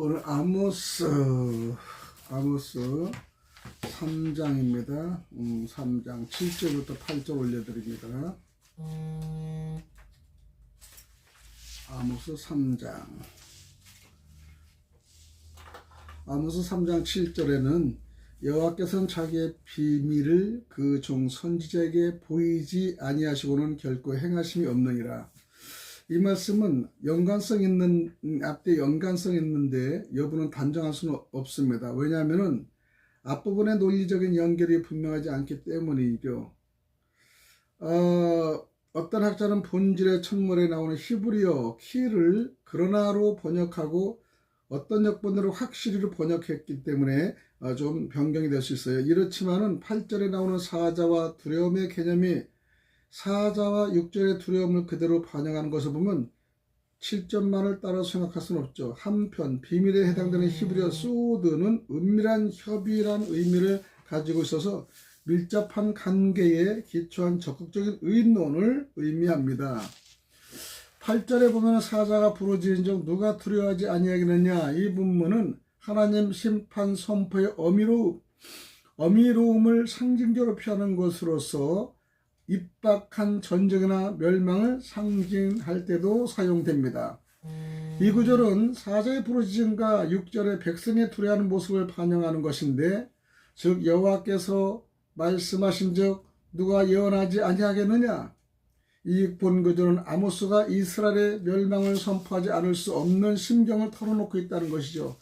오늘 아모스 3장입니다. 3장 7절부터 8절 올려드립니다. 아모스 3장 7절에는 여호와께서는 자기의 비밀을 그 종 선지자에게 보이지 아니하시고는 결코 행하심이 없느니라. 이 말씀은 앞뒤 연관성 있는데 여부는 단정할 수는 없습니다. 왜냐하면 앞부분의 논리적인 연결이 분명하지 않기 때문이죠. 어떤 학자는 본질의 첫물에 나오는 히브리어 키를 그러나로 번역하고 어떤 역본으로 확실히로 번역했기 때문에 좀 변경이 될 수 있어요. 이렇지만은 8절에 나오는 사자와 두려움의 개념이 4자와 6절의 두려움을 그대로 반영하는 것을 보면 7절만을 따라 생각할 수는 없죠. 한편 비밀에 해당되는 히브리어 소드는 은밀한 협의란 의미를 가지고 있어서 밀접한 관계에 기초한 적극적인 의논을 의미합니다. 8절에 보면 사자가 부르짖은 적 누가 두려워하지 아니하겠느냐. 이 본문은 하나님 심판 선포의 어미로움을 상징적으로 표하는 것으로서 입박한 전쟁이나 멸망을 상징할 때도 사용됩니다. 이 구절은 사자의 부르짖음과 6절의 백성의 두려워하는 모습을 반영하는 것인데, 즉 여호와께서 말씀하신 즉 누가 예언하지 아니하겠느냐. 이 본구절은 아모스가 이스라엘의 멸망을 선포하지 않을 수 없는 심경을 털어놓고 있다는 것이죠.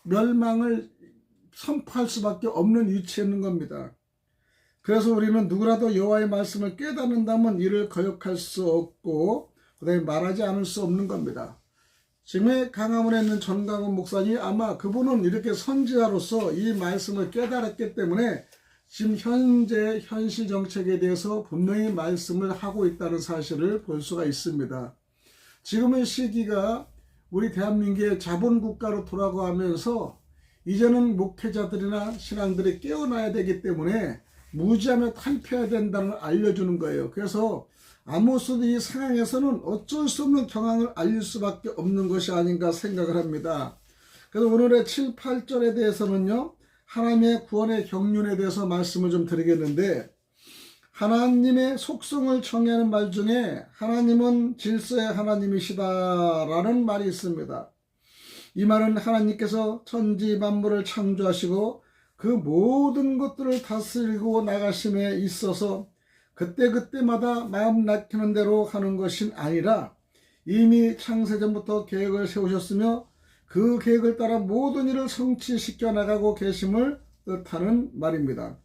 멸망을 선포할 수밖에 없는 위치에 있는 겁니다. 그래서 우리는 누구라도 여호와의 말씀을 깨닫는다면 이를 거역할 수 없고 그 다음에 말하지 않을 수 없는 겁니다. 지금의 강화문에 있는 전강훈 목사님, 아마 그분은 이렇게 선지자로서 이 말씀을 깨달았기 때문에 지금 현재 현실 정책에 대해서 분명히 말씀을 하고 있다는 사실을 볼 수가 있습니다. 지금의 시기가 우리 대한민국의 자본국가로 돌아가면서 이제는 목회자들이나 신앙들이 깨어나야 되기 때문에 무지하며 탈피해야 된다는 걸 알려주는 거예요. 그래서 아모스도 이 상황에서는 어쩔 수 없는 경황을 알릴 수밖에 없는 것이 아닌가 생각을 합니다. 그래서 오늘의 7, 8절에 대해서는요, 하나님의 구원의 경륜에 대해서 말씀을 좀 드리겠는데, 하나님의 속성을 정의하는 말 중에 하나님은 질서의 하나님이시다라는 말이 있습니다. 이 말은 하나님께서 천지 만물을 창조하시고 그 모든 것들을 다스리고 나가심에 있어서 그때그때마다 마음 낙히는 대로 하는 것이 아니라 이미 창세전부터 계획을 세우셨으며 그 계획을 따라 모든 일을 성취시켜 나가고 계심을 뜻하는 말입니다.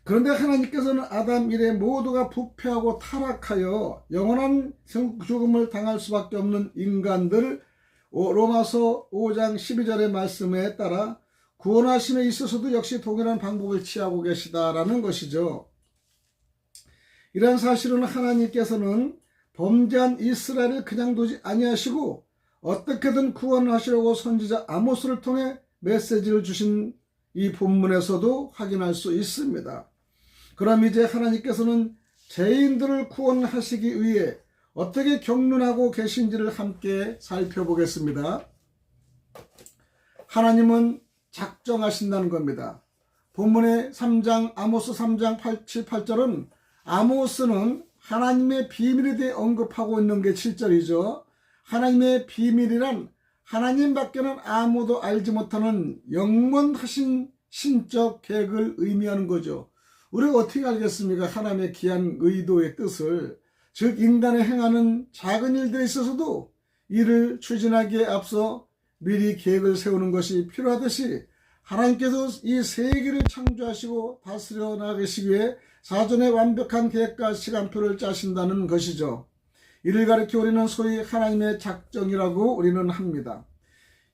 그런데 하나님께서는 아담 이래 모두가 부패하고 타락하여 영원한 죽음을 당할 수밖에 없는 인간들을 로마서 5장 12절의 말씀에 따라 구원하심에 있어서도 역시 동일한 방법을 취하고 계시다라는 것이죠. 이러한 사실은 하나님께서는 범죄한 이스라엘을 그냥 두지 아니하시고 어떻게든 구원하시려고 선지자 아모스를 통해 메시지를 주신 이 본문에서도 확인할 수 있습니다. 그럼 이제 하나님께서는 죄인들을 구원하시기 위해 어떻게 경륜하고 계신지를 함께 살펴보겠습니다. 하나님은 작정하신다는 겁니다. 본문의 아모스 3장 7, 8절은 아모스는 하나님의 비밀에 대해 언급하고 있는 게 7절이죠. 하나님의 비밀이란 하나님밖에는 아무도 알지 못하는 영원하신 신적 계획을 의미하는 거죠. 우리가 어떻게 알겠습니까? 하나님의 귀한 의도의 뜻을. 즉 인간의 행하는 작은 일들에 있어서도 이를 추진하기에 앞서 미리 계획을 세우는 것이 필요하듯이 하나님께서 이 세계를 창조하시고 다스려 나가시기 위해 사전에 완벽한 계획과 시간표를 짜신다는 것이죠. 이를 가리켜 우리는 소위 하나님의 작정이라고 우리는 합니다.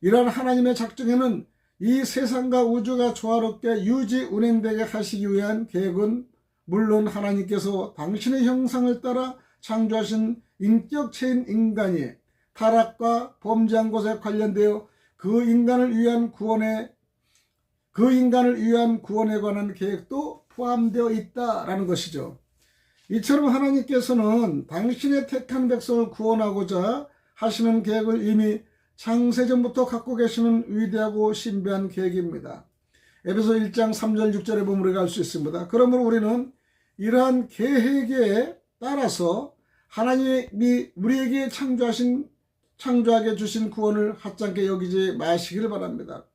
이러한 하나님의 작정에는 이 세상과 우주가 조화롭게 유지 운행되게 하시기 위한 계획은 물론 하나님께서 당신의 형상을 따라 창조하신 인격체인 인간이 타락과 범죄한 것에 관련되어 그 인간을 위한 구원에 관한 계획도 포함되어 있다라는 것이죠. 이처럼 하나님께서는 당신의 택한 백성을 구원하고자 하시는 계획을 이미 창세전부터 갖고 계시는 위대하고 신비한 계획입니다. 에베소 1장 3절 6절에 보면 우리가 알 수 있습니다. 그러므로 우리는 이러한 계획에 따라서 하나님이 우리에게 창조하게 주신 구원을 하찮게 여기지 마시기를 바랍니다.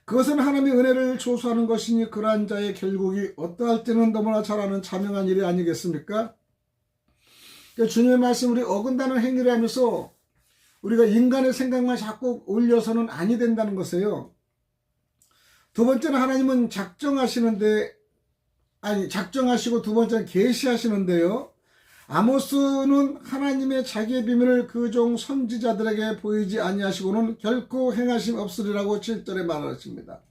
그것은 하나님의 은혜를 조소하는 것이니 그러한 자의 결국이 어떠할 때는 너무나 잘 아는 자명한 일이 아니겠습니까? 주님의 말씀 우리 어긋나는 행위를 하면서 우리가 인간의 생각만 자꾸 올려서는 아니 된다는 것이에요. 두 번째는 하나님은 작정하시고 두 번째는 계시하시는데요. 아모스는 하나님의 자기의 비밀을 그 종 선지자들에게 보이지 아니하시고는 결코 행하심 없으리라고 7절에 말하십니다.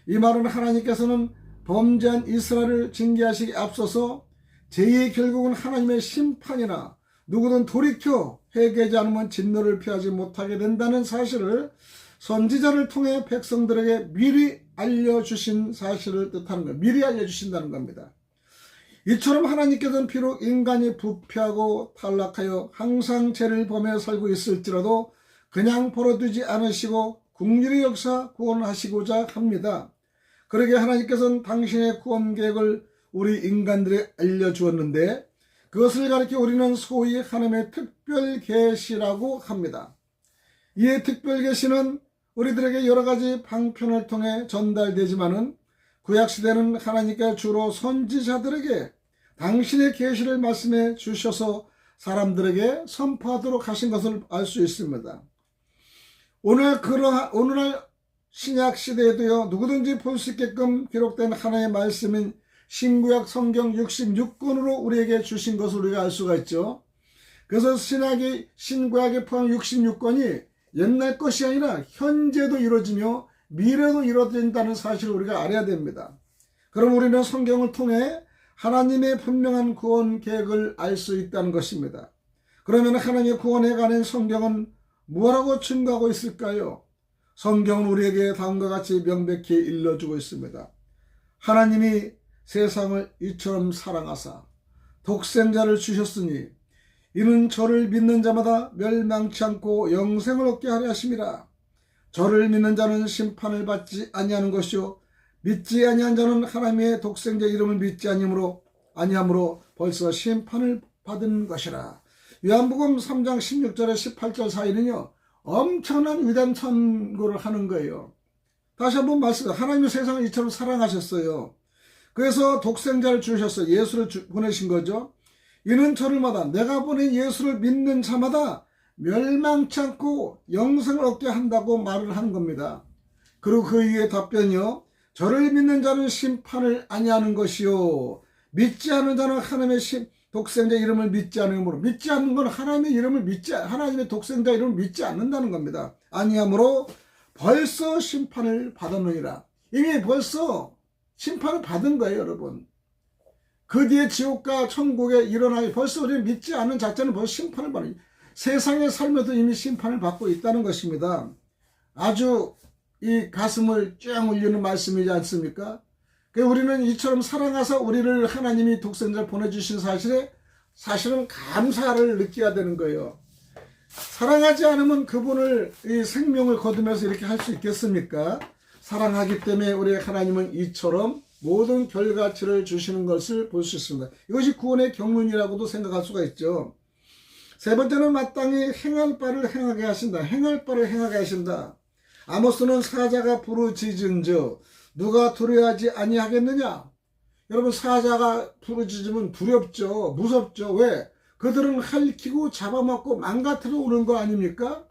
이 말은 하나님께서는 범죄한 이스라엘을 징계하시기 앞서서 제2의 결국은 하나님의 심판이나 누구든 돌이켜 회개하지 않으면 진노를 피하지 못하게 된다는 사실을 선지자를 통해 백성들에게 미리 알려주신 사실을 뜻하는 거예요. 미리 알려주신다는 겁니다. 이처럼 하나님께서는 비록 인간이 부패하고 탈락하여 항상 죄를 범해 살고 있을지라도 그냥 벌어두지 않으시고 긍휼의 역사 구원하시고자 합니다. 그러게 하나님께서는 당신의 구원 계획을 우리 인간들에 알려주었는데 그것을 가리켜 우리는 소위 하나님의 특별 계시라고 합니다. 이에 특별 계시는 우리들에게 여러 가지 방편을 통해 전달되지만은 구약시대는 하나님께 주로 선지자들에게 당신의 계시를 말씀해 주셔서 사람들에게 선포하도록 하신 것을 알 수 있습니다. 오늘날 신약 시대에도요, 누구든지 볼 수 있게끔 기록된 하나님의 말씀인 신구약 성경 66권으로 우리에게 주신 것을 우리가 알 수가 있죠. 그래서 신구약에 포함 66권이 옛날 것이 아니라 현재도 이루어지며 미래도 이루어진다는 사실을 우리가 알아야 됩니다. 그럼 우리는 성경을 통해 하나님의 분명한 구원 계획을 알 수 있다는 것입니다. 그러면 하나님의 구원에 관한 성경은 무엇라고 증거하고 있을까요? 성경은 우리에게 다음과 같이 명백히 일러주고 있습니다. 하나님이 세상을 이처럼 사랑하사 독생자를 주셨으니 이는 저를 믿는 자마다 멸망치 않고 영생을 얻게 하려 하심이라. 저를 믿는 자는 심판을 받지 아니하는 것이요 믿지 아니한 자는 하나님의 독생자 이름을 믿지 아니함으로 벌써 심판을 받은 것이라. 요한복음 3장 16절에 18절 사이는요, 엄청난 위대한 선고를 하는 거예요. 다시 한번 말씀드립니다. 하나님이 세상을 이처럼 사랑하셨어요. 그래서 독생자를 주셨어요. 예수를 보내신 거죠. 이는 저를마다 내가 보낸 예수를 믿는 자마다 멸망치 않고 영생을 얻게 한다고 말을 한 겁니다. 그리고 그 이후에 답변이요, 저를 믿는 자는 심판을 아니하는 것이요 믿지 않는 자는 하나님의 독생자 이름을 믿지 않으므로, 믿지 않는 건 하나님의 독생자 이름을 믿지 않는다는 겁니다. 아니하므로 벌써 심판을 받았느니라. 이미 벌써 심판을 받은 거예요, 여러분. 그 뒤에 지옥과 천국에 일어나기 벌써 우리는 믿지 않는 자체는 벌써 심판을 받는, 세상의 삶에도 이미 심판을 받고 있다는 것입니다. 아주 이 가슴을 쫙 울리는 말씀이지 않습니까? 우리는 이처럼 사랑하사 우리를 하나님이 독생자를 보내주신 사실은 감사를 느껴야 되는 거예요. 사랑하지 않으면 그분을 이 생명을 거두면서 이렇게 할 수 있겠습니까? 사랑하기 때문에 우리 하나님은 이처럼 모든 결과치를 주시는 것을 볼 수 있습니다. 이것이 구원의 경륜이라고도 생각할 수가 있죠. 세 번째는 마땅히 행할 바를 행하게 하신다. 행할 바를 행하게 하신다. 아모스는 사자가 부르짖은즉 누가 두려워하지 아니하겠느냐? 여러분, 사자가 부르짖으면 두렵죠. 무섭죠. 왜? 그들은 핥히고 잡아먹고 망가뜨려 오는 거 아닙니까?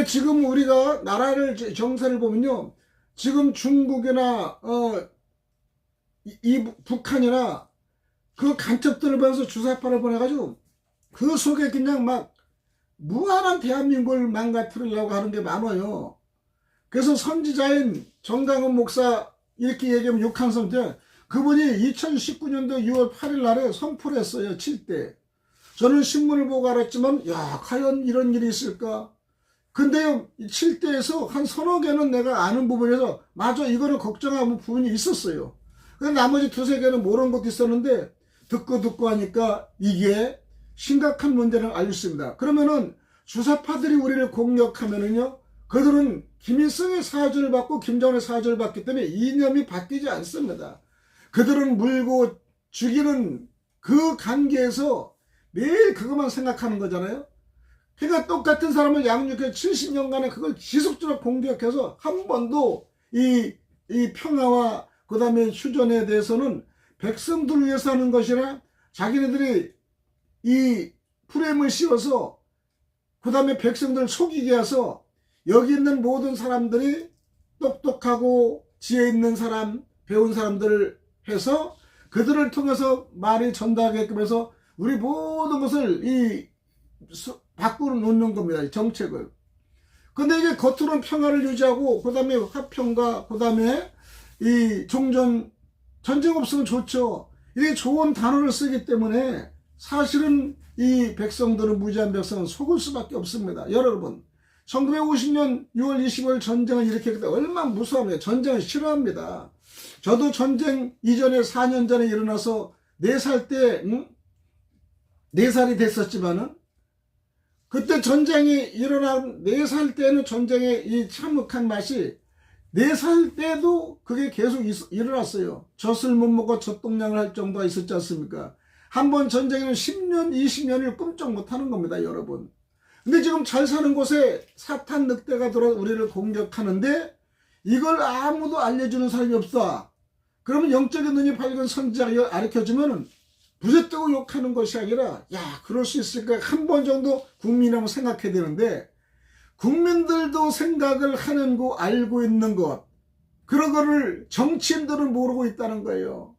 지금 우리가 나라를 정세를 보면요, 지금 중국이나 이 북한이나 그 간첩들을 보면서 주사파를 보내가지고 그 속에 그냥 막 무한한 대한민국을 망가뜨리려고 하는 게 많아요. 그래서 선지자인 정강훈 목사 이렇게 얘기하면 욕한 선때, 그분이 2019년도 6월 8일 날에 선포를 했어요. 7대. 저는 신문을 보고 알았지만, 야, 과연 이런 일이 있을까? 근데요, 7대에서 한 서너 개는 내가 아는 부분에서 맞아, 이거는 걱정하는 부분이 있었어요. 근데 나머지 두세 개는 모르는 것도 있었는데 듣고 하니까 이게 심각한 문제를 알고 있습니다. 그러면은 주사파들이 우리를 공격하면은요, 그들은 김일성의 사주를 받고 김정은의 사주를 받기 때문에 이념이 바뀌지 않습니다. 그들은 물고 죽이는 그 관계에서 매일 그것만 생각하는 거잖아요. 그러니까 똑같은 사람을 양육해 70년간에 그걸 지속적으로 공격해서 한 번도 이 평화와 그 다음에 휴전에 대해서는 백성들을 위해서 하는 것이라 자기네들이 이 프레임을 씌워서 그 다음에 백성들을 속이게 해서 여기 있는 모든 사람들이 똑똑하고 지혜 있는 사람, 배운 사람들을 해서 그들을 통해서 말이 전달하게끔 해서 우리 모든 것을 밖으로 놓는 겁니다. 정책을. 근데 이제 겉으로는 평화를 유지하고 그 다음에 화평과 그 다음에 이 종전, 전쟁 없으면 좋죠. 이게 좋은 단어를 쓰기 때문에 사실은 이 백성들은, 무지한 백성은 속을 수밖에 없습니다. 여러분, 1950년 6월 25일 전쟁을 일으켰기 때문에 얼마나 무서워합니까? 전쟁을 싫어합니다. 저도 전쟁 이전에 4년 전에 일어나서 4살 때 4살이 됐었지만은 그때 전쟁이 일어난 4살 때는 전쟁의 이 참혹한 맛이 4살 때도 그게 계속 일어났어요. 젖을 못 먹고 젖동량을 할 정도가 있었지 않습니까? 한번 전쟁에는 10년, 20년을 꿈쩍 못하는 겁니다, 여러분. 근데 지금 잘 사는 곳에 사탄 늑대가 들어 우리를 공격하는데 이걸 아무도 알려주는 사람이 없다. 그러면 영적인 눈이 밝은 선지자가 가르쳐주면 부재뜨고 욕하는 것이 아니라, 야, 그럴 수 있을까? 한 번 정도 국민이 한번 생각해야 되는데, 국민들도 생각을 하는 거, 알고 있는 것, 그런 거를 정치인들은 모르고 있다는 거예요.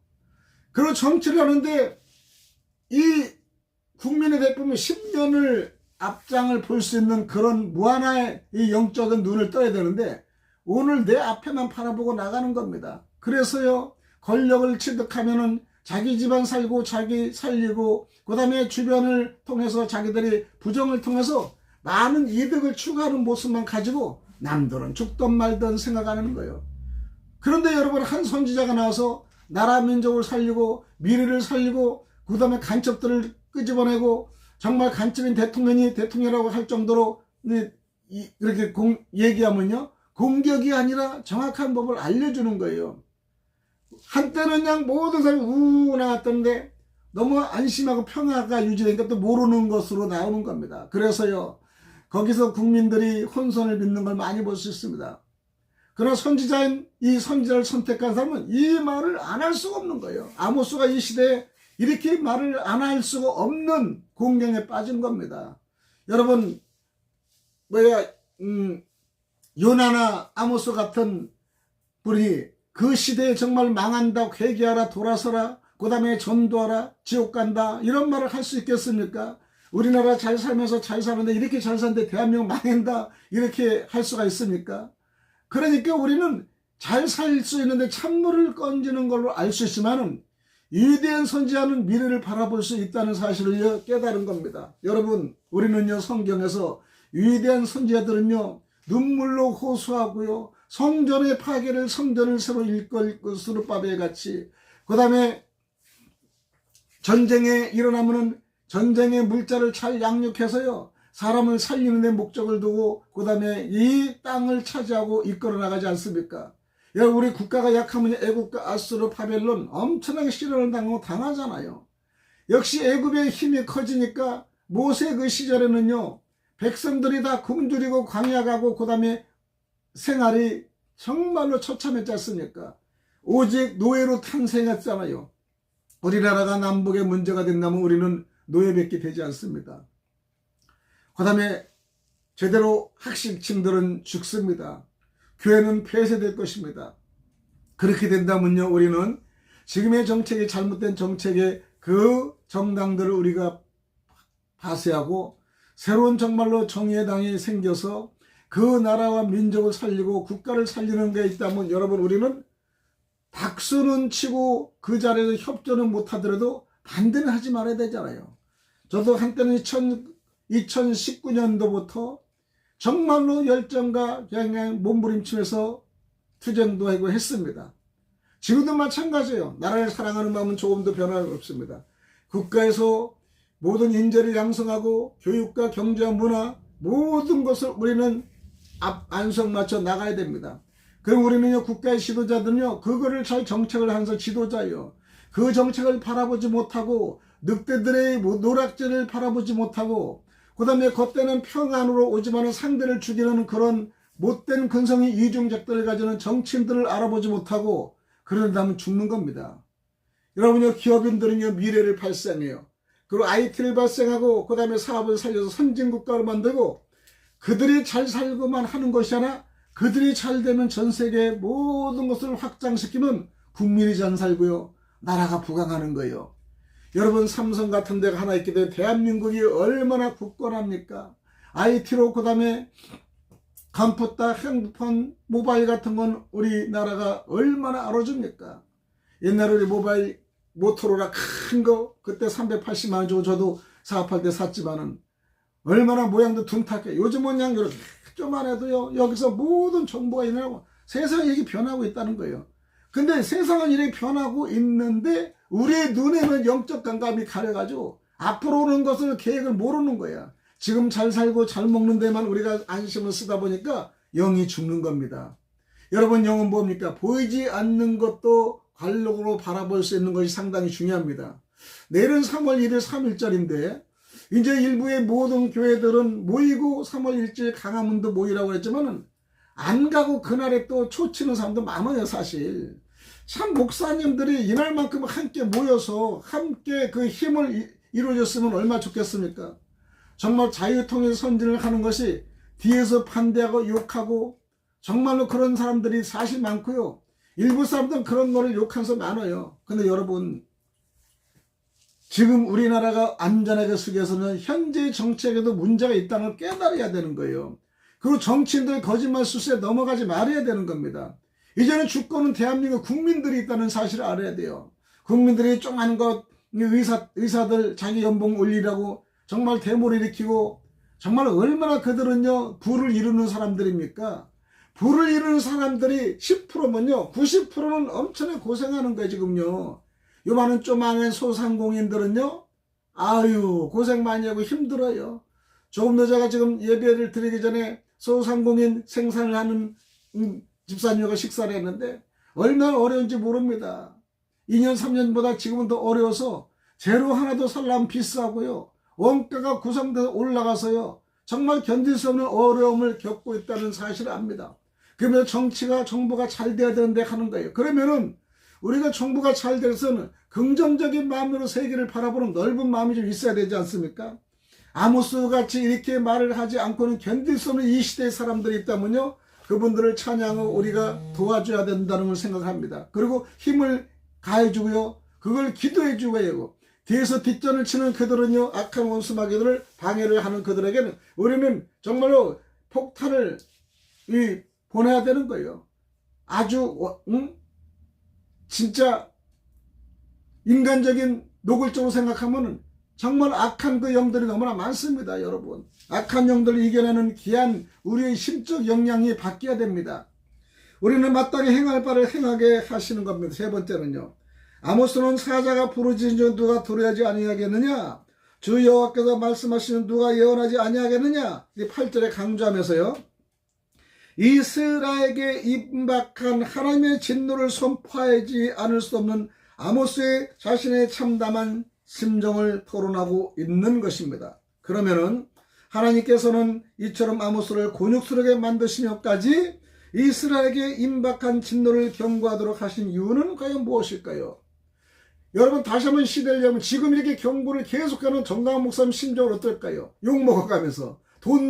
그리고 정치를 하는데 이 국민의 대표면 10년을 앞장을 볼 수 있는 그런 무한의 이 영적인 눈을 떠야 되는데 오늘 내 앞에만 바라보고 나가는 겁니다. 그래서요, 권력을 취득하면은 자기 집안 살고 자기 살리고 그 다음에 주변을 통해서 자기들이 부정을 통해서 많은 이득을 추구하는 모습만 가지고 남들은 죽든 말든 생각하는 거예요. 그런데 여러분, 한 선지자가 나와서 나라 민족을 살리고 미래를 살리고 그 다음에 간첩들을 끄집어내고 정말 간첩인 대통령이 대통령이라고 할 정도로 이렇게 얘기하면요, 공격이 아니라 정확한 법을 알려주는 거예요. 한때는 그냥 모든 사람이 우우 나왔던데 너무 안심하고 평화가 유지되니까 또 모르는 것으로 나오는 겁니다. 그래서요, 거기서 국민들이 혼선을 빚는 걸 많이 볼 수 있습니다. 그러나 선지자인 이 선지자를 선택한 사람은 이 말을 안 할 수가 없는 거예요. 아모스가 이 시대에 이렇게 말을 안 할 수가 없는 공경에 빠진 겁니다. 여러분, 요나나 아모스 같은 분이 그 시대에 정말 망한다, 회개하라, 돌아서라, 그 다음에 전도하라, 지옥 간다, 이런 말을 할 수 있겠습니까? 우리나라 잘 살면서 잘 사는데 이렇게 잘 사는데 대한민국 망한다, 이렇게 할 수가 있습니까? 그러니까 우리는 잘 살 수 있는데 찬물을 건지는 걸로 알 수 있지만은 위대한 선지자는 미래를 바라볼 수 있다는 사실을 깨달은 겁니다. 여러분, 우리는요, 성경에서 위대한 선지자들은요, 눈물로 호소하고요, 성전의 파괴를, 성전을 새로 일걸 수르바벨 같이, 그 다음에 전쟁에 일어나면은 전쟁의 물자를 잘 양육해서요, 사람을 살리는 데 목적을 두고 그 다음에 이 땅을 차지하고 이끌어 나가지 않습니까? 여러분, 우리 국가가 약하면 애국과 아수르, 바벨론 엄청나게 시련을 당하잖아요. 역시 애굽의 힘이 커지니까 모세 그 시절에는요, 백성들이 다 굶주리고 광야 가고 그 다음에 생활이 정말로 처참했지 않습니까? 오직 노예로 탄생했잖아요. 우리나라가 남북에 문제가 된다면 우리는 노예밖에 되지 않습니다. 그 다음에 제대로 학식층들은 죽습니다. 교회는 폐쇄될 것입니다. 그렇게 된다면요, 우리는 지금의 정책이 잘못된 정책의 그 정당들을 우리가 파쇄하고 새로운 정말로 정의의 당이 생겨서 그 나라와 민족을 살리고 국가를 살리는 게 있다면 여러분, 우리는 박수는 치고 그 자리에서 협조는 못하더라도 반대는 하지 말아야 되잖아요. 저도 한때는 2019년도부터 정말로 열정과 그냥 몸부림치면서 투쟁도 하고 했습니다. 지금도 마찬가지예요. 나라를 사랑하는 마음은 조금도 변화가 없습니다. 국가에서 모든 인재를 양성하고 교육과 경제와 문화, 모든 것을 우리는 안성맞춰 나가야 됩니다. 그럼 우리는요, 국가의 지도자들은요, 그거를 잘 정책을 하면서 지도자요, 그 정책을 바라보지 못하고 늑대들의 노략질을 바라보지 못하고, 그 다음에 그때는 평안으로 오지만은 상대를 죽이는 그런 못된 근성이 이중적들을 가지는 정치인들을 알아보지 못하고 그러다면 죽는 겁니다. 여러분요, 기업인들은요, 미래를 발생해요. 그리고 IT를 발생하고 그 다음에 사업을 살려서 선진국가로 만들고, 그들이 잘 살고만 하는 것이 아니라 그들이 잘 되면 전 세계의 모든 것을 확장시키면 국민이 잘 살고요, 나라가 부강하는 거예요. 여러분, 삼성 같은 데가 하나 있게 되면 대한민국이 얼마나 굳건합니까? IT로 그 다음에 컴퓨터, 핸드폰, 모바일 같은 건 우리나라가 얼마나 알아줍니까? 옛날에 우리 모바일 모토로라 큰 거 그때 380만 원 주고 저도 사업할 때 샀지만은 얼마나 모양도 둔탁해. 요즘은 그냥 이렇게 좀만 해도요, 여기서 모든 정보가 있느라고 세상이 이렇게 변하고 있다는 거예요. 근데 세상은 이렇게 변하고 있는데 우리의 눈에는 영적 감각이 가려가지고 앞으로 오는 것을 계획을 모르는 거야. 지금 잘 살고 잘 먹는 데만 우리가 안심을 쓰다 보니까 영이 죽는 겁니다. 여러분, 영은 뭡니까? 보이지 않는 것도 관록으로 바라볼 수 있는 것이 상당히 중요합니다. 내일은 3월 1일 3일절인데 이제 일부의 모든 교회들은 모이고 3월 1일 강화문도 모이라고 했지만은 안 가고 그날에 또 초치는 사람도 많아요, 사실. 참 목사님들이 이날만큼 함께 모여서 함께 그 힘을 이루어졌으면 얼마나 좋겠습니까? 정말 자유통일 선진을 하는 것이 뒤에서 반대하고 욕하고 정말로 그런 사람들이 사실 많고요. 일부 사람들은 그런 거를 욕하는 사람 많아요. 근데 여러분, 지금 우리나라가 안전하게 쓰기 위해서는 현재 정책에도 문제가 있다는 걸 깨달아야 되는 거예요. 그리고 정치인들 거짓말 수수에 넘어가지 말아야 되는 겁니다. 이제는 주권은 대한민국 국민들이 있다는 사실을 알아야 돼요. 국민들이 조그마한 것, 의사들 자기 연봉 올리라고 정말 데모를 일으키고, 정말 얼마나 그들은요, 부를 이루는 사람들입니까? 부를 이루는 사람들이 10%면요, 90%는 엄청나게 고생하는 거예요, 지금요. 요만한 쪼만한 소상공인들은요, 아유, 고생 많이 하고 힘들어요. 조금 더 제가 지금 예배를 드리기 전에 소상공인 생산을 하는 집사님과 식사를 했는데 얼마나 어려운지 모릅니다. 2년 3년보다 지금은 더 어려워서 재료 하나도 살려면 비싸고요, 원가가 구성돼서 올라가서요, 정말 견딜 수 없는 어려움을 겪고 있다는 사실을 압니다. 그러면 정부가 잘 돼야 되는데 하는 거예요. 그러면은 우리가 정부가 잘 돼서는 긍정적인 마음으로 세계를 바라보는 넓은 마음이 좀 있어야 되지 않습니까? 아모스 같이 이렇게 말을 하지 않고는 견딜 수 없는 이 시대의 사람들이 있다면요, 그분들을 찬양하고 우리가 도와줘야 된다는 걸 생각합니다. 그리고 힘을 가해주고요, 그걸 기도해주고 해요. 뒤에서 뒷전을 치는 그들은요, 악한 원수마귀들을 방해를 하는 그들에게는 우리는 정말로 폭탄을 보내야 되는 거예요. 아주 진짜 인간적인 노골적으로 생각하면은 정말 악한 그 영들이 너무나 많습니다, 여러분. 악한 영들을 이겨내는 귀한 우리의 심적 역량이 바뀌어야 됩니다. 우리는 마땅히 행할 바를 행하게 하시는 겁니다. 세 번째는요, 아모스는 사자가 부르짖은 누가 들어야지 아니하겠느냐? 주 여호와께서 말씀하시는 누가 예언하지 아니하겠느냐? 이 8절에 강조하면서요, 이스라엘에게 임박한 하나님의 진노를 선포하지 않을 수 없는 아모스의 자신의 참담한 심정을 토론하고 있는 것입니다. 그러면은 하나님께서는 이처럼 아모스를 곤욕스럽게 만드시며까지 이스라엘에게 임박한 진노를 경고하도록 하신 이유는 과연 무엇일까요? 여러분, 다시 한번 시대를 지금 이렇게 경고를 계속하는 정강한 목사님 심정은 어떨까요? 욕먹어가면서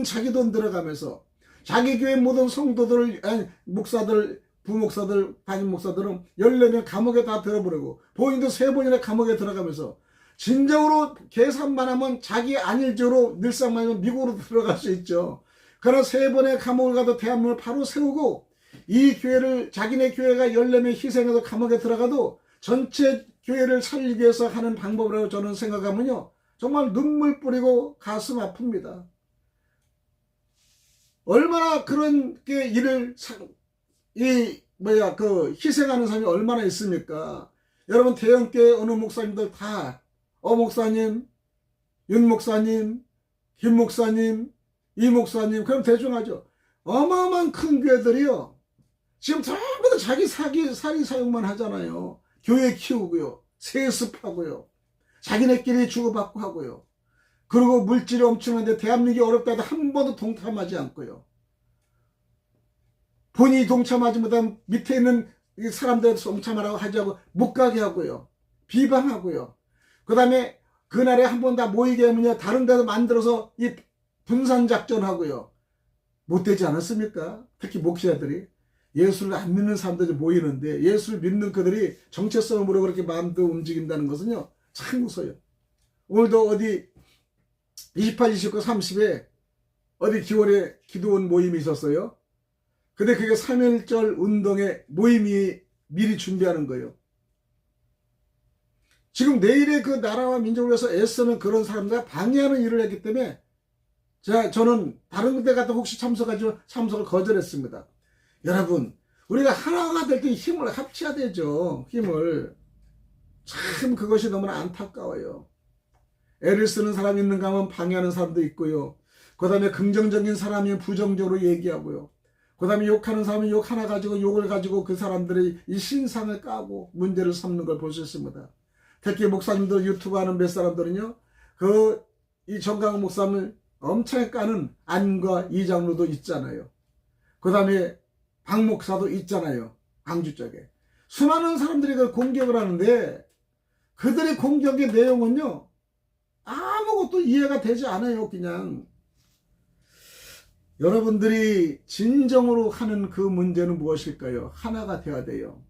자기 돈 들어가면서 자기 교회 모든 성도들을, 목사들, 부목사들, 담임 목사들은 14명 감옥에 다 들어버리고 본인도 3번이나 감옥에 들어가면서 진정으로 계산만 하면 자기 안일적으로 늘상만 하면 미국으로 들어갈 수 있죠. 그러나 3번의 감옥을 가도 대한민국을 바로 세우고 이 교회를, 자기네 교회가 14명 희생해서 감옥에 들어가도 전체 교회를 살리기 위해서 하는 방법이라고 저는 생각하면요, 정말 눈물 뿌리고 가슴 아픕니다. 얼마나 그런 게 희생하는 사람이 얼마나 있습니까? 여러분, 대형교회 어느 목사님들 다, 목사님, 윤 목사님, 김 목사님, 이 목사님, 그럼 대충 하죠. 어마어마한 큰 교회들이요. 지금 전부 다 자기 사리 사용만 하잖아요. 교회 키우고요. 세습하고요. 자기네끼리 주고받고 하고요. 그리고 물질이 엄청난데 대한민국이 어렵다 해도 한 번도 동참하지 않고요. 본인이 동참하지 못하면 밑에 있는 사람들 동참하라고 하자고 못 가게 하고요. 비방하고요. 그 다음에 그날에 한 번 다 모이게 하면요. 다른 데서 만들어서 이 분산작전하고요. 못되지 않았습니까? 특히 목사들이. 예수를 안 믿는 사람들이 모이는데 예수를 믿는 그들이 정체성으로 그렇게 마음도 움직인다는 것은요. 참 무서워요. 오늘도 어디 28, 29, 30에 어디 기월에 기도원 모임이 있었어요. 근데 그게 3.1절 운동의 모임이 미리 준비하는 거예요. 지금 내일의 그 나라와 민족을 위해서 애쓰는 그런 사람들과 방해하는 일을 했기 때문에 저는 다른 데 가도 혹시 참석을 거절했습니다. 여러분, 우리가 하나가 될 때 힘을 합쳐야 되죠. 힘을. 참 그것이 너무나 안타까워요. 애를 쓰는 사람이 있는가 하면 방해하는 사람도 있고요. 그 다음에 긍정적인 사람이 부정적으로 얘기하고요. 그 다음에 욕하는 사람이 욕 하나 가지고 욕을 가지고 그 사람들의 이 신상을 까고 문제를 삼는 걸 볼 수 있습니다. 특히 목사님들 유튜브 하는 몇 사람들은요. 이 정강훈 목사님을 엄청 까는 안과 이장로도 있잖아요. 그 다음에 박 목사도 있잖아요. 광주 쪽에. 수많은 사람들이 그걸 공격을 하는데 그들의 공격의 내용은요. 아무것도 이해가 되지 않아요. 그냥. 여러분들이 진정으로 하는 그 문제는 무엇일까요? 하나가 되어야 돼요.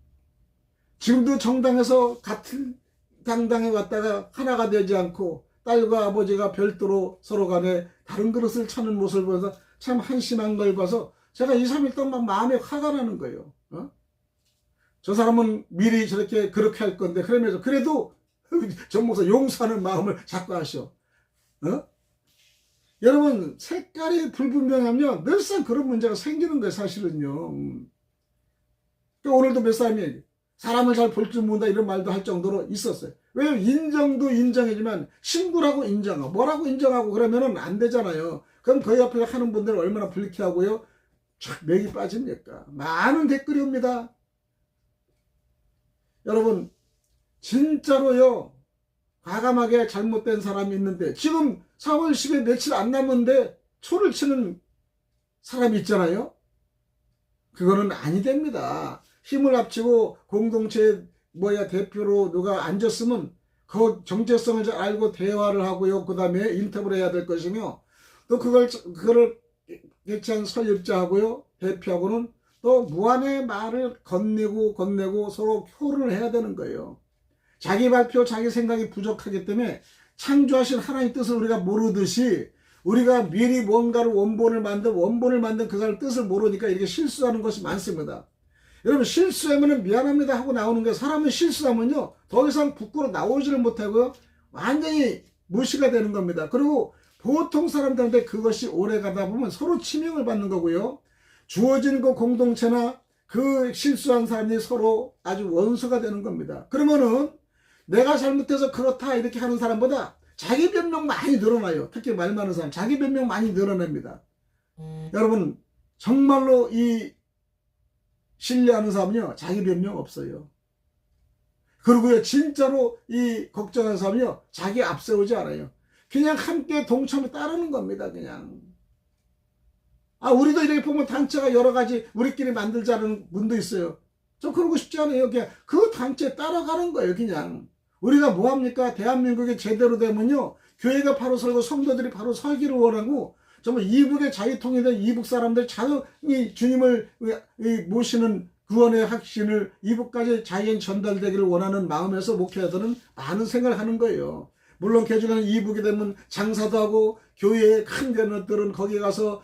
지금도 정당에서 같은 당당에 왔다가 하나가 되지 않고 딸과 아버지가 별도로 서로 간에 다른 그릇을 찾는 모습을 보면서 참 한심한 걸 봐서 제가 2, 3일 동안 마음에 화가 나는 거예요. 저 사람은 미리 그렇게 할 건데 그러면서 그래도 전 목사 용서하는 마음을 자꾸 하셔. 여러분 색깔이 불분명하면 늘상 그런 문제가 생기는 거예요. 사실은요. 오늘도 몇 사람이 사람을 잘 볼 줄 모른다 이런 말도 할 정도로 있었어요. 왜냐면 인정도 인정이지만 신구라고 인정하고 뭐라고 인정하고 그러면은 안 되잖아요. 그럼 그 옆에 하는 분들은 얼마나 불쾌하고요. 촥 맥이 빠집니까? 많은 댓글이 옵니다. 여러분 진짜로요. 과감하게 잘못된 사람이 있는데 지금 4월 10일 며칠 안 남았는데 초를 치는 사람이 있잖아요. 그거는 아니 됩니다. 힘을 합치고 공동체 대표로 누가 앉았으면 그 정체성을 잘 알고 대화를 하고요. 그 다음에 인터뷰를 해야 될 것이며 또 그거를 개최한 설립자하고요. 대표하고는 또 무한의 말을 건네고 서로 표현을 해야 되는 거예요. 자기 발표, 자기 생각이 부족하기 때문에 창조하신 하나님의 뜻을 우리가 모르듯이 우리가 미리 뭔가를 원본을 만든 그걸 뜻을 모르니까 이렇게 실수하는 것이 많습니다. 여러분 실수하면 미안합니다 하고 나오는 게 사람은 실수하면요 더 이상 부끄러 나오지를 못하고요 완전히 무시가 되는 겁니다. 그리고 보통 사람들한테 그것이 오래 가다 보면 서로 치명을 받는 거고요. 주어진 그 공동체나 그 실수한 사람이 서로 아주 원수가 되는 겁니다. 그러면은 내가 잘못해서 그렇다 이렇게 하는 사람보다 자기 변명 많이 늘어나요. 특히 말 많은 사람 자기 변명 많이 늘어납니다. 여러분 정말로 이 신뢰하는 사람은요 자기 변명 없어요. 그리고요 진짜로 이 걱정하는 사람은요 자기 앞세우지 않아요. 그냥 함께 동참에 따르는 겁니다. 그냥 우리도 이렇게 보면 단체가 여러 가지 우리끼리 만들자는 분도 있어요. 좀 그러고 싶지 않아요. 그냥 그 단체에 따라가는 거예요. 그냥 우리가 뭐합니까? 대한민국이 제대로 되면요 교회가 바로 설고 성도들이 바로 설기를 원하고 정말 이북의 자유통일된 이북 사람들 자유히 주님을 모시는 구원의 확신을 이북까지 자연 전달되기를 원하는 마음에서 목회자들은 많은 생각을 하는 거예요. 물론 개중에는 이북이 되면 장사도 하고 교회에 큰 데들은 거기 가서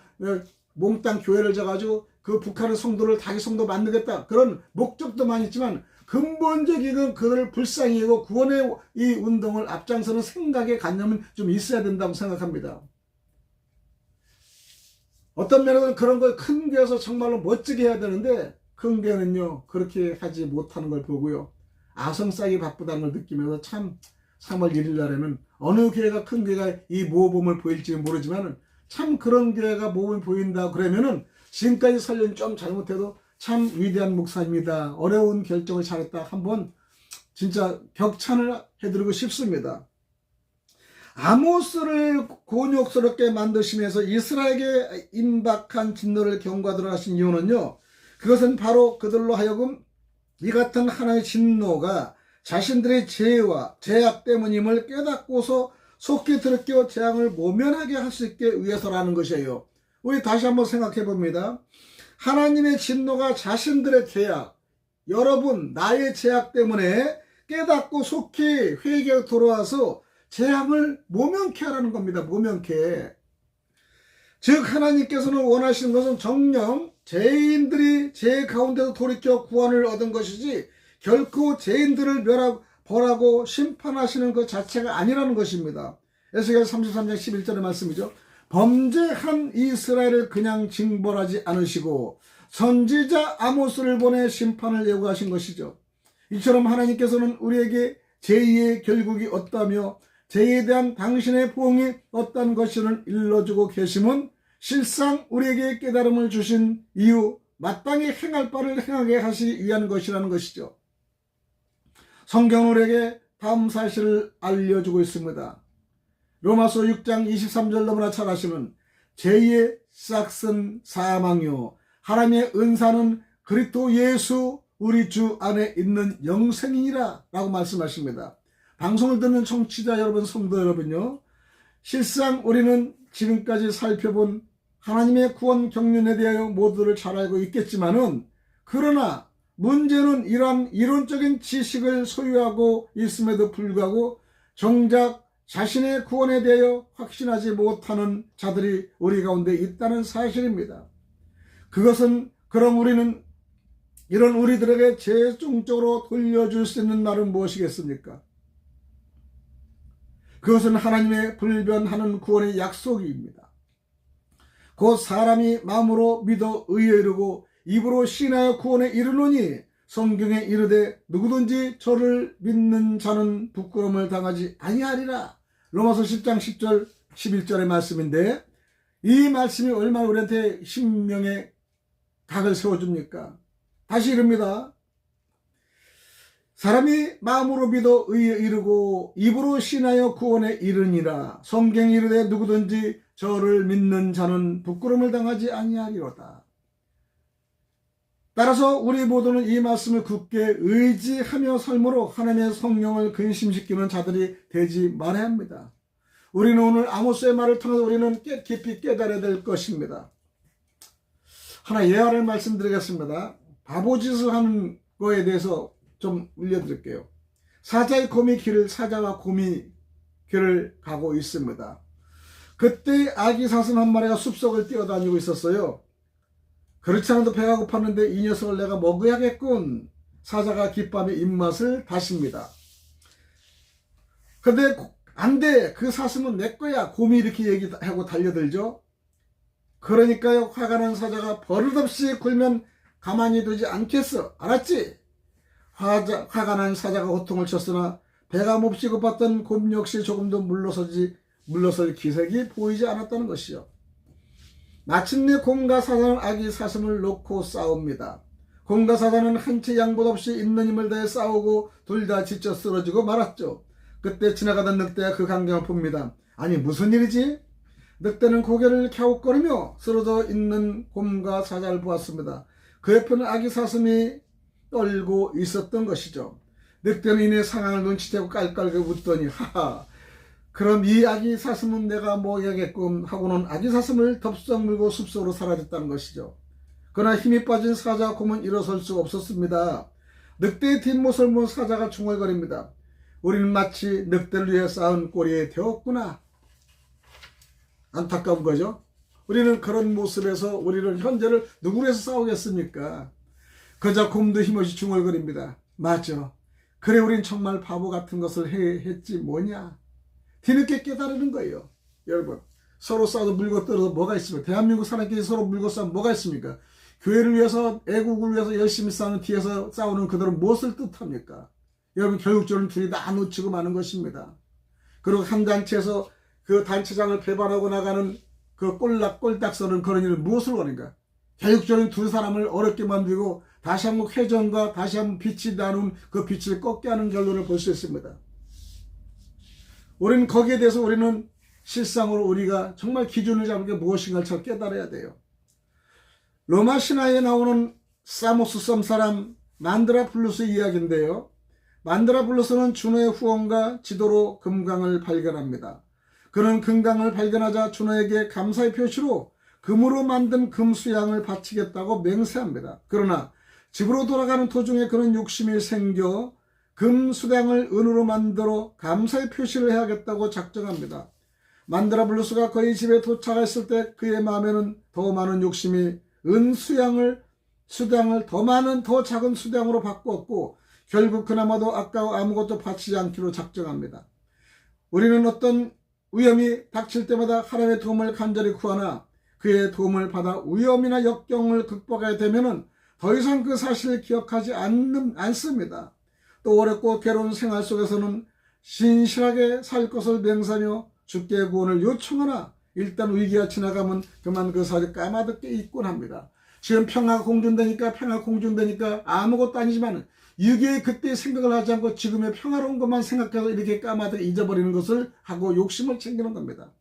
몽땅 교회를 져가지고 그 북한의 성도를 자기 성도 만들겠다 그런 목적도 많이 있지만 근본적인 그들을 불쌍히 여기고 구원의 이 운동을 앞장서는 생각의 관념은 좀 있어야 된다고 생각합니다. 어떤 면에서는 그런 걸 큰 교회에서 정말로 멋지게 해야 되는데 큰 교회는요 그렇게 하지 못하는 걸 보고요 아성싸기 바쁘다는 걸 느끼면서 참 3월 1일 날에는 어느 교회가 큰 교회가 이 모범을 보일지 모르지만 참 그런 교회가 몸을 보인다 그러면은 지금까지 설교는 좀 잘못해도 참 위대한 목사입니다. 어려운 결정을 잘했다. 한번 진짜 격찬을 해드리고 싶습니다. 아모스를 곤욕스럽게 만드시면서 이스라엘에게 임박한 진노를 경고하도록 하신 이유는요, 그것은 바로 그들로 하여금 이 같은 하나님의 진노가 자신들의 죄와 죄악 때문임을 깨닫고서 속히 들깨어 재앙을 모면하게 할 수 있게 위해서라는 것이에요. 우리 다시 한번 생각해 봅니다. 하나님의 진노가 자신들의 죄악, 여러분 나의 죄악 때문에 깨닫고 속히 회개에 돌아와서 재앙을 모면케 하라는 겁니다. 모면케. 즉 하나님께서는 원하시는 것은 정녕 죄인들이 죄 가운데서 돌이켜 구원을 얻은 것이지 결코 죄인들을 벌하고 심판하시는 것 자체가 아니라는 것입니다. 에스겔 33장 11절의 말씀이죠. 범죄한 이스라엘을 그냥 징벌하지 않으시고 선지자 아모스를 보내 심판을 예고하신 것이죠. 이처럼 하나님께서는 우리에게 죄의 결국이 어떠하며 죄에 대한 당신의 보응이 어떤 것인을 일러주고 계심은 실상 우리에게 깨달음을 주신 이유, 마땅히 행할 바를 행하게 하시기 위한 것이라는 것이죠. 성경은 우리에게 다음 사실을 알려주고 있습니다. 로마서 6장 23절 너무나 잘 아시는 죄의 싹은 사망이요 하나님의 은사는 그리스도 예수 우리 주 안에 있는 영생이니라 라고 말씀하십니다. 방송을 듣는 청취자 여러분, 성도 여러분요, 실상 우리는 지금까지 살펴본 하나님의 구원 경륜에 대하여 모두를 잘 알고 있겠지만은, 그러나 문제는 이러한 이론적인 지식을 소유하고 있음에도 불구하고 정작 자신의 구원에 대하여 확신하지 못하는 자들이 우리 가운데 있다는 사실입니다. 그것은 그럼 우리는 이런 우리들에게 최종적으로 돌려줄 수 있는 말은 무엇이겠습니까? 그것은 하나님의 불변하는 구원의 약속입니다. 곧 사람이 마음으로 믿어 의에 이르고 입으로 신하여 구원에 이르노니 성경에 이르되 누구든지 저를 믿는 자는 부끄러움을 당하지 아니하리라. 로마서 10장 10절 11절의 말씀인데, 이 말씀이 얼마나 우리한테 신명의 각을 세워줍니까? 다시 이릅니다. 사람이 마음으로 믿어 의에 이르고 입으로 신하여 구원에 이르니라. 성경이 이르되 누구든지 저를 믿는 자는 부끄러움을 당하지 아니하리로다. 따라서 우리 모두는 이 말씀을 굳게 의지하며 삶으로 하나님의 성령을 근심시키는 자들이 되지 말아야 합니다. 우리는 오늘 아모스의 말을 통해서 우리는 깊이 깨달아야 될 것입니다. 하나 예화를 말씀드리겠습니다. 바보짓을 하는 거에 대해서 좀 알려드릴게요. 사자의 곰이 사자와 곰이 길을 가고 있습니다. 그때 아기 사슴 한 마리가 숲속을 뛰어다니고 있었어요. 그렇지 않아도 배가 고팠는데 이 녀석을 내가 먹어야겠군. 사자가 기밤에 입맛을 다십니다. 근데 안 돼. 그 사슴은 내 거야. 곰이 이렇게 얘기하고 달려들죠. 그러니까요, 화가 난 사자가 버릇없이 굴면 가만히 두지 않겠어. 알았지? 화가 난 사자가 호통을 쳤으나 배가 몹시 고팠던 곰 역시 조금도 물러설 기색이 보이지 않았다는 것이요. 마침내 곰과 사자는 아기 사슴을 놓고 싸웁니다. 곰과 사자는 한치 양보 없이 있는 힘을 다해 싸우고 둘 다 지쳐 쓰러지고 말았죠. 그때 지나가던 늑대가 그 광경을 봅니다. 아니 무슨 일이지? 늑대는 고개를 갸웃거리며 쓰러져 있는 곰과 사자를 보았습니다. 그 옆에는 아기 사슴이 떨고 있었던 것이죠. 늑대는 이내 상황을 눈치채고 깔깔게 웃더니 하하, 그럼 이 아기 사슴은 내가 먹여야겠군 하고는 아기 사슴을 덥석 물고 숲속으로 사라졌다는 것이죠. 그러나 힘이 빠진 사자와 곰은 일어설 수가 없었습니다. 늑대의 뒷모습을 본 사자가 중얼거립니다. 우리는 마치 늑대를 위해 쌓은 꼬리에 되었구나. 안타까운 거죠. 우리는 그런 모습에서 우리는 현재를 누구를 해서 싸우겠습니까? 그저 곰도 힘없이 중얼거립니다. 맞죠. 그래 우린 정말 바보 같은 것을 했지 뭐냐. 뒤늦게 깨달으는 거예요. 여러분, 서로 싸워도 물고 떨어서 뭐가 있습니까? 대한민국 사람끼리 서로 물고 싸우면 뭐가 있습니까? 교회를 위해서, 애국을 위해서 열심히 싸우는 뒤에서 싸우는 그들은 무엇을 뜻합니까? 여러분, 결국적으로 둘이 다 놓치고 마는 것입니다. 그리고 한 단체에서 그 단체장을 배반하고 나가는 그 꼴딱 서는 그런 일은 무엇을 원인가? 교육적인 두 사람을 어렵게 만들고 다시 한번 회전과 다시 한번 빛이 나눈 그 빛을 꺾게 하는 결론을 볼 수 있습니다. 우리는 거기에 대해서 우리는 실상으로 우리가 정말 기준을 잡는 게 무엇인가를 잘 깨달아야 돼요. 로마 신화에 나오는 사모스 섬 사람 만드라블루스 이야기인데요. 만드라블루스는 준호의 후원과 지도로 금강을 발견합니다. 그는 금강을 발견하자 준호에게 감사의 표시로 금으로 만든 금수양을 바치겠다고 맹세합니다. 그러나 집으로 돌아가는 도중에 그는 욕심이 생겨 금수량을 은으로 만들어 감사의 표시를 해야겠다고 작정합니다. 만드라블루스가 거의 집에 도착했을 때 그의 마음에는 더 많은 욕심이 수량을 더 작은 수량으로 바꾸었고 결국 그나마도 아까워 아무것도 바치지 않기로 작정합니다. 우리는 어떤 위험이 닥칠 때마다 하나님의 도움을 간절히 구하나 그의 도움을 받아 위험이나 역경을 극복하게 되면 더 이상 그 사실을 기억하지 않습니다. 또 어렵고 괴로운 생활 속에서는 신실하게 살 것을 맹세하며 주께 구원을 요청하나 일단 위기가 지나가면 그만 그 사실을 까마득게 잊곤 합니다. 지금 평화가 공존되니까 아무것도 아니지만 위기의 그때의 생각을 하지 않고 지금의 평화로운 것만 생각해서 이렇게 까마득게 잊어버리는 것을 하고 욕심을 챙기는 겁니다.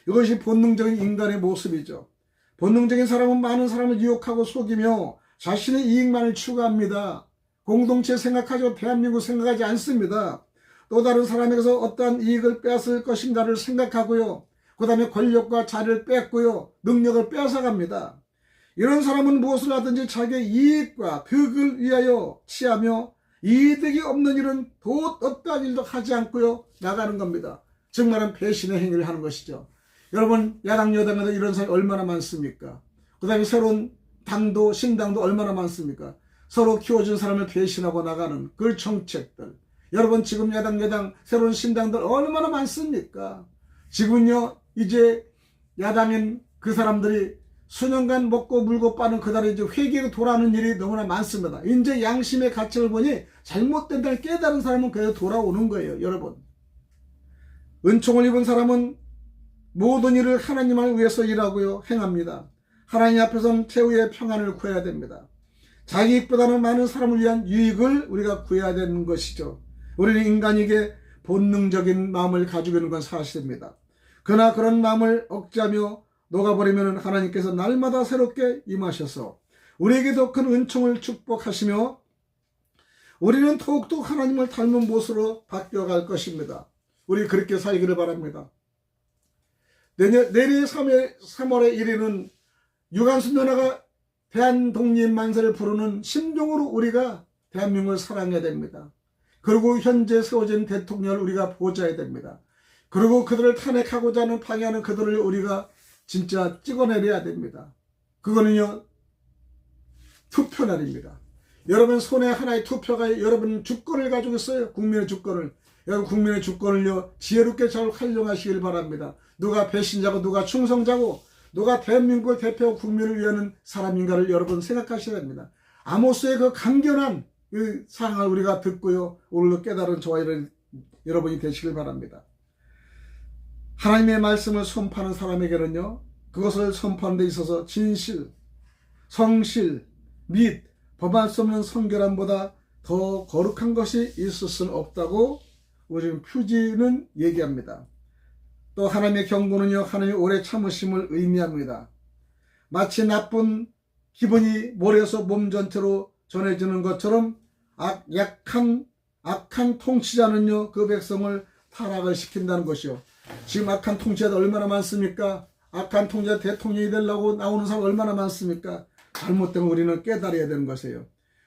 이것이 본능적인 인간의 모습이죠. 본능적인 사람은 많은 사람을 유혹하고 속이며 자신의 이익만을 추구합니다. 공동체 생각하죠. 대한민국 생각하지 않습니다. 또 다른 사람에게서 어떠한 이익을 빼앗을 것인가를 생각하고요. 그 다음에 권력과 자리를 뺏고요. 능력을 빼앗아갑니다. 이런 사람은 무엇을 하든지 자기의 이익과 득을 위하여 취하며 이득이 없는 일은 어떠한 일도 하지 않고요. 나가는 겁니다. 즉 말하면 배신의 행위를 하는 것이죠. 여러분 야당 여당에도 이런 사람이 얼마나 많습니까? 그 다음에 새로운 당도 신당도 얼마나 많습니까? 서로 키워준 사람을 배신하고 나가는 그 정책들. 여러분 지금 야당 여당 새로운 신당들 얼마나 많습니까? 지금은요 이제 야당인 그 사람들이 수년간 먹고 물고 빠는 그달에 이제 회개로 돌아오는 일이 너무나 많습니다. 이제 양심의 가책을 보니 잘못된다는 깨달은 사람은 그래도 돌아오는 거예요. 여러분 은총을 입은 사람은 모든 일을 하나님을 위해서 일하고요 행합니다. 하나님 앞에서는 최후의 평안을 구해야 됩니다. 자기 이익보다는 많은 사람을 위한 유익을 우리가 구해야 되는 것이죠. 우리는 인간에게 본능적인 마음을 가지고 있는 건 사실입니다. 그러나 그런 마음을 억제하며 녹아버리면 하나님께서 날마다 새롭게 임하셔서 우리에게 더 큰 은총을 축복하시며 우리는 더욱더 하나님을 닮은 모습으로 바뀌어갈 것입니다. 우리 그렇게 살기를 바랍니다. 내일 3월의 1일은 유관순 누나가 대한독립만세를 부르는 심정으로 우리가 대한민국을 사랑해야 됩니다. 그리고 현재 세워진 대통령을 우리가 보좌해야 됩니다. 그리고 그들을 탄핵하고자 하는 방해하는 그들을 우리가 진짜 찍어내려야 됩니다. 그거는요 투표날입니다. 여러분 손에 하나의 투표가 여러분 주권을 가지고 있어요. 국민의 주권을. 여러분 국민의 주권을요 지혜롭게 잘 활용하시길 바랍니다. 누가 배신자고 누가 충성자고 누가 대한민국을 대표하고 국민을 위하는 사람인가를 여러분 생각하셔야 됩니다. 아모스의 그 강경한 그 상황을 우리가 듣고요 오늘도 깨달은 저와 여러분이 되시길 바랍니다. 하나님의 말씀을 선포하는 사람에게는요 그것을 선포하는 데 있어서 진실, 성실, 및 범할 수 없는 성결함보다 더 거룩한 것이 있을 수는 없다고 우리 표지는 얘기합니다. 또 하나님의 경고는요 하나님의 오래 참으심을 의미합니다. 마치 나쁜 기분이 모래에서 몸 전체로 전해지는 것처럼 악한 통치자는요 그 백성을 타락을 시킨다는 것이요. 지금 악한 통치자들 얼마나 많습니까? 악한 통치자 대통령이 되려고 나오는 사람 얼마나 많습니까? 잘못되면 우리는 깨달아야 되는 것이에요.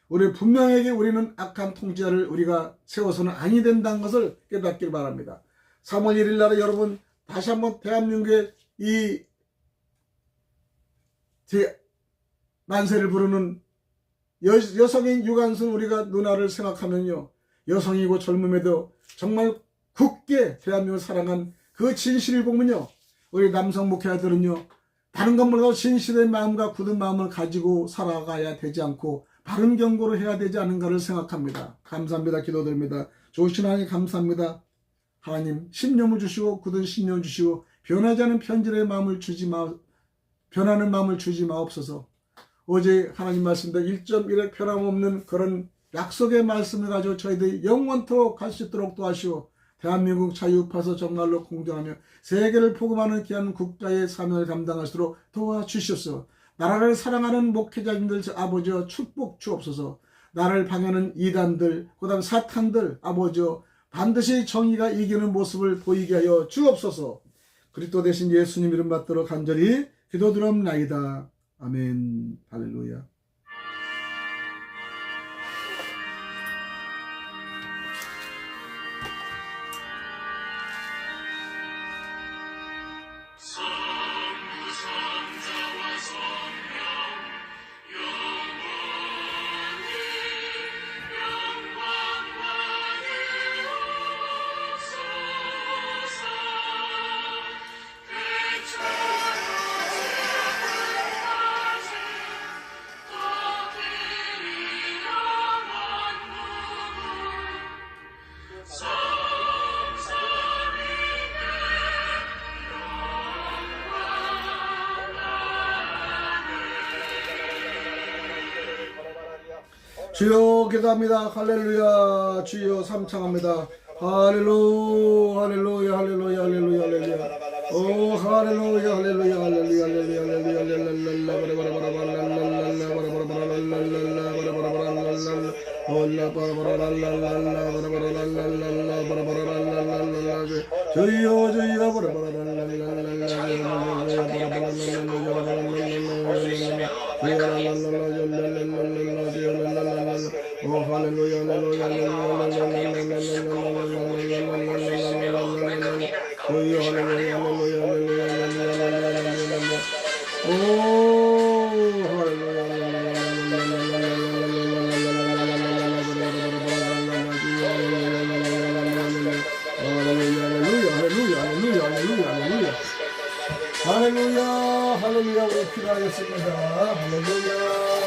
우리 분명하게 우리는 악한 통치자를 우리가 세워서는 아니 된다는 것을 깨닫길 바랍니다. 3월 1일 날에 여러분 다시 한번 대한민국의 이 만세를 부르는 여성인 유관순 우리가 누나를 생각하면요 여성이고 젊음에도 정말 굳게 대한민국을 사랑한 그 진실을 보면요 우리 남성 목회자들은요 다른 것 몰라도 진실의 마음과 굳은 마음을 가지고 살아가야 되지 않고 바른 경고를 해야 되지 않은가를 생각합니다. 감사합니다. 기도드립니다. 좋으신 하나님 감사합니다. 하나님 신념을 주시고 굳은 신념을 주시고 변하지 않은 변하는 마음을 주지 마옵소서. 어제 하나님 말씀대로 1.1의 변함없는 그런 약속의 말씀을 가지고 저희들이 영원토록 갈 수 있도록 도와시오. 대한민국 자유파서 정말로 공정하며 세계를 복음하는 귀한 국가의 사명을 감당하시도록 도와주시옵소서. 나라를 사랑하는 목회자님들 아버지여 축복 주옵소서. 나라를 방해하는 이단들 그다음 사탄들 아버지여 반드시 정의가 이기는 모습을 보이게 하여 주옵소서. 그리스도 대신 예수님 이름 받들어 간절히 기도드립나이다. 아멘. 할렐루야. 주여 기도합니다. 할렐루야. 주여 삼창합니다. 할렐루야 할렐루야 할렐루야 할렐루야 할렐루야. 오 할렐루야 할렐루야 할렐루야 할렐루야 할렐루야 할렐루야. 우리 기도하겠습니다. 할렐루야.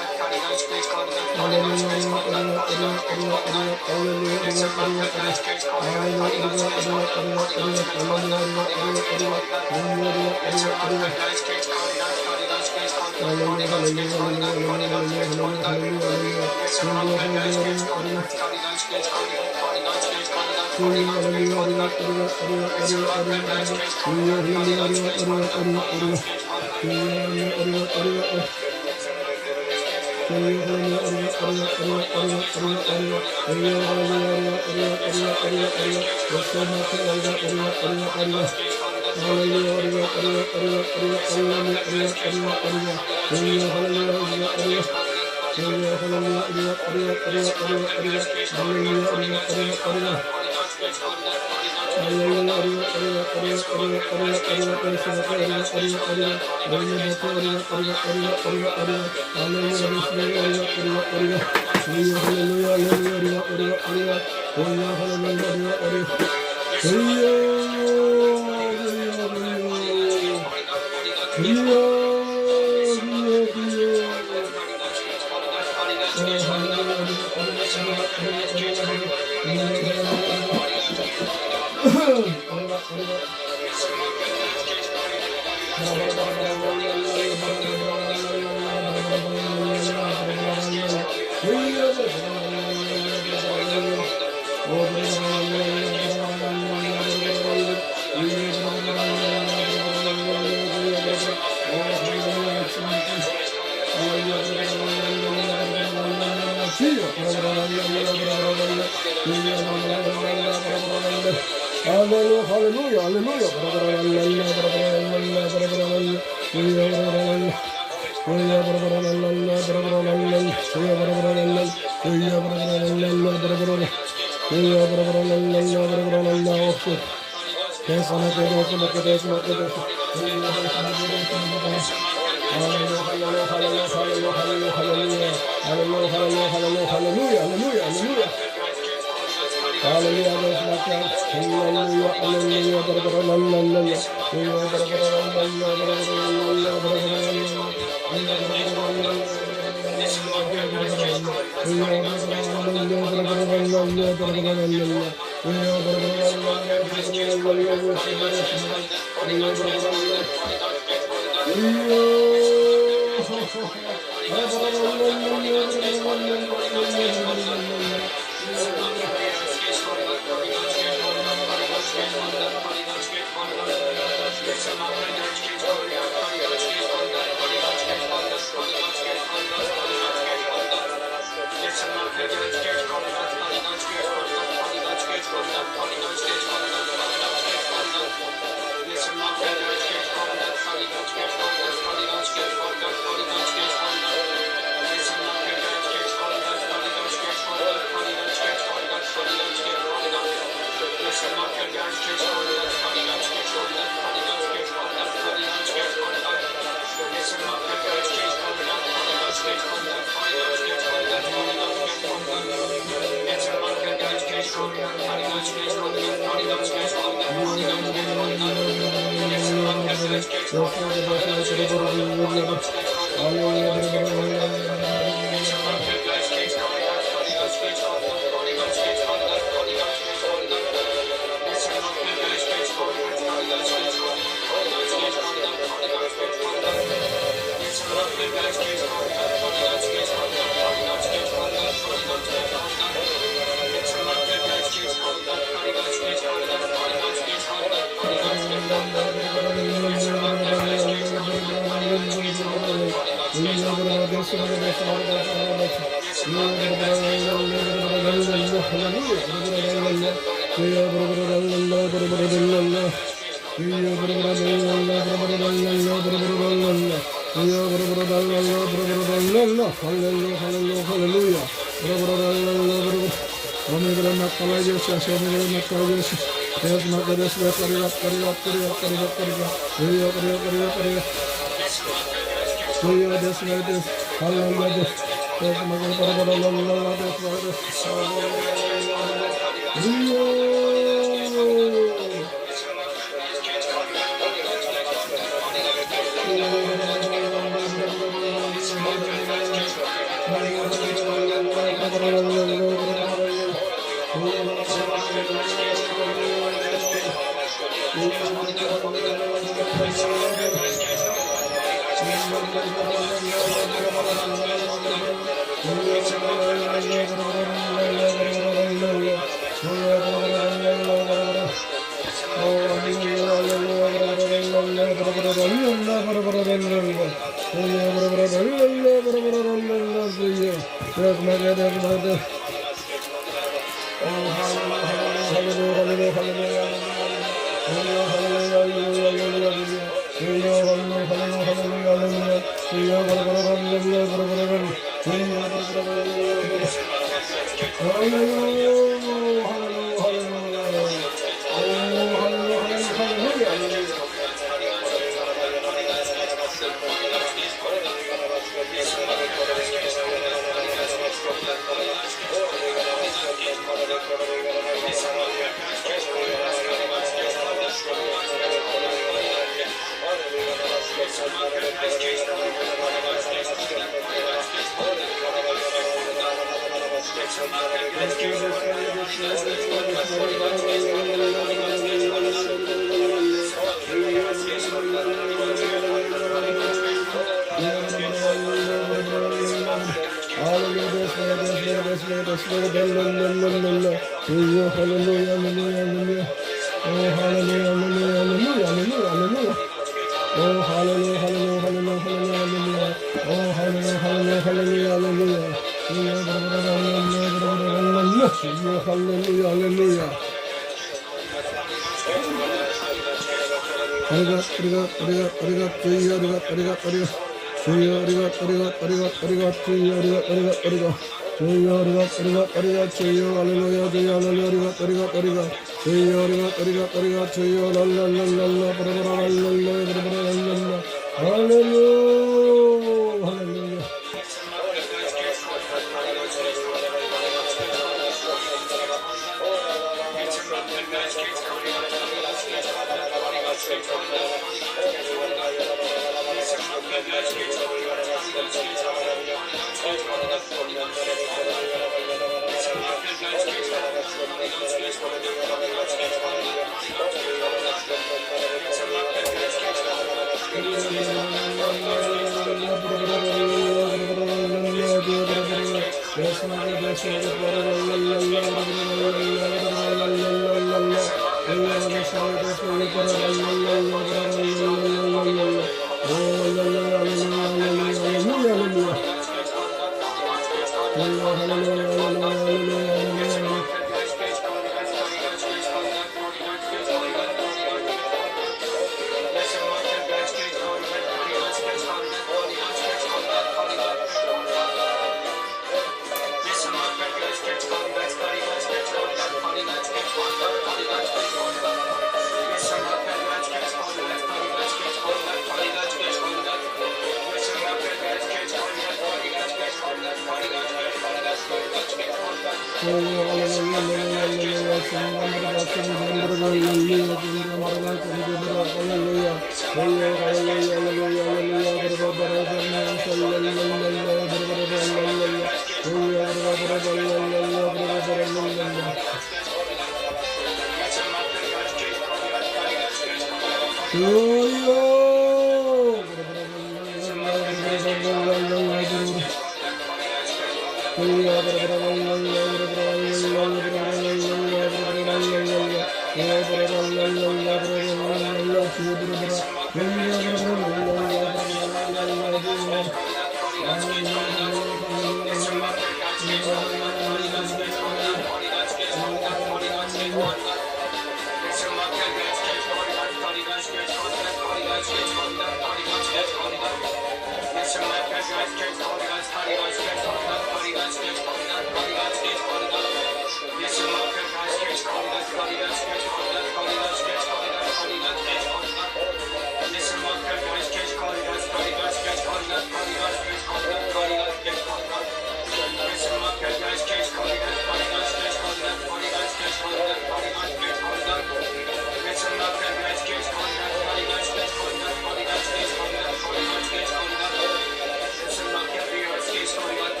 Holy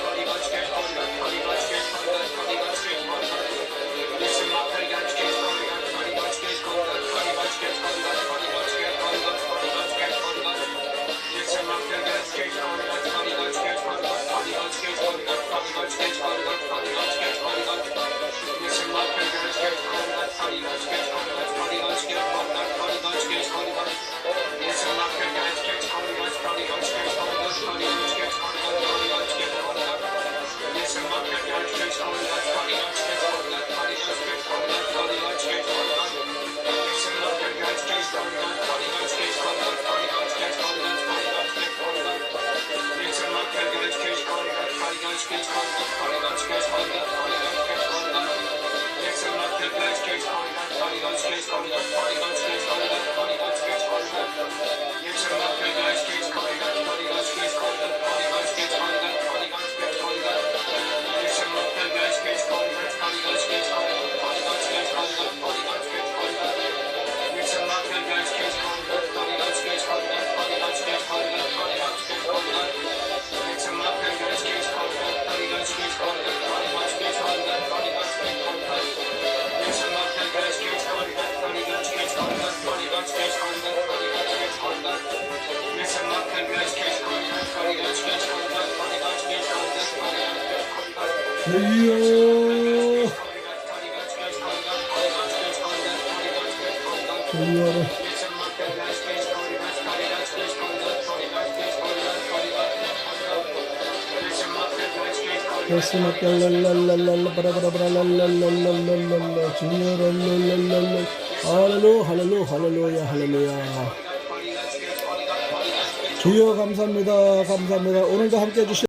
주여 주여 랄랄랄랄랄랄랄라 바라바라바라랄랄랄랄랄랄라 주여 랄랄랄랄랄 할렐루야 할렐루야 주여 감사합니다 감사합니다. 오늘도 함께 해주신